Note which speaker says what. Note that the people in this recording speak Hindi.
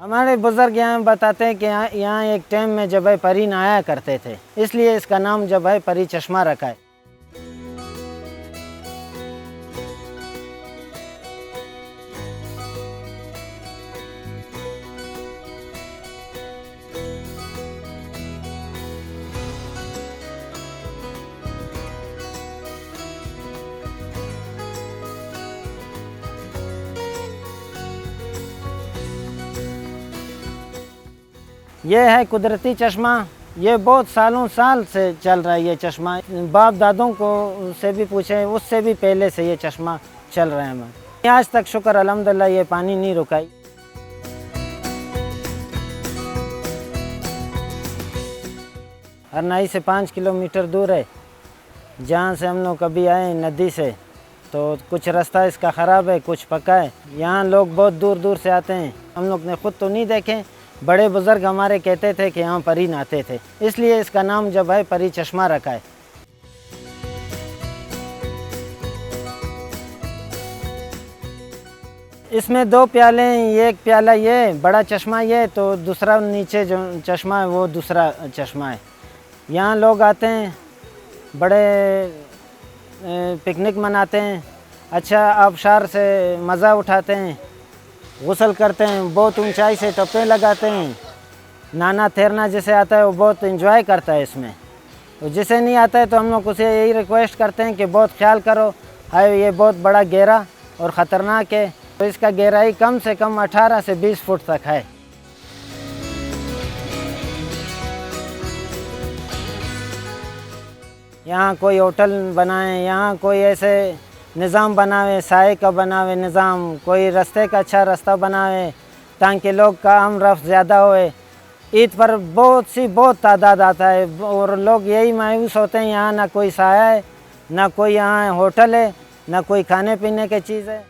Speaker 1: हमारे बुज़ुर्ग यहाँ बताते हैं कि यहाँ एक टाइम में जबह परी नहाया करते थे, इसलिए इसका नाम जबह परी चश्मा रखा है। ये है कुदरती चश्मा। ये बहुत सालों साल से चल रहा है। ये चश्मा बाप दादों को से भी पूछे, उससे भी पहले से ये चश्मा चल रहा है हमें। आज तक शुक्र अल्हम्दुलिल्लाह ये पानी नहीं रुका। हरनाई से 5 किलोमीटर दूर है, जहाँ से हम लोग कभी आए नदी से, तो कुछ रास्ता इसका ख़राब है, कुछ पक्का है। यहाँ लोग बहुत दूर दूर से आते हैं। हम लोग ने खुद तो नहीं देखे, बड़े बुज़ुर्ग हमारे कहते थे कि यहाँ परी नहाते थे, इसलिए इसका नाम जब है परी चश्मा रखा है। इसमें 2 प्याले हैं, ये एक प्याला ये बड़ा चश्मा ये, तो दूसरा नीचे जो चश्मा है वो दूसरा चश्मा है। यहाँ लोग आते हैं, बड़े पिकनिक मनाते हैं, अच्छा आबशार से मज़ा उठाते हैं, गुसल करते हैं, बहुत ऊंचाई से टप्पे लगाते हैं। नाना तैरना जिसे आता है वो बहुत एंजॉय करता है इसमें। तो जिसे नहीं आता है तो हम लोग उसे यही रिक्वेस्ट करते हैं कि बहुत ख्याल करो, हाय ये बहुत बड़ा गहरा और ख़तरनाक है, तो इसका गहराई कम से कम 18 से 20 फुट तक है। यहाँ कोई होटल बनाए, यहाँ कोई ऐसे निज़ाम बनावे, साए का बनावे निज़ाम, कोई रास्ते का अच्छा रास्ता बनावे ताकि लोग का आमरफ्त ज़्यादा होए। ईद पर बहुत तादाद आता है और लोग यही मायूस होते हैं, यहाँ ना कोई साया है, ना कोई यहाँ होटल है, ना कोई खाने पीने की चीज़ है।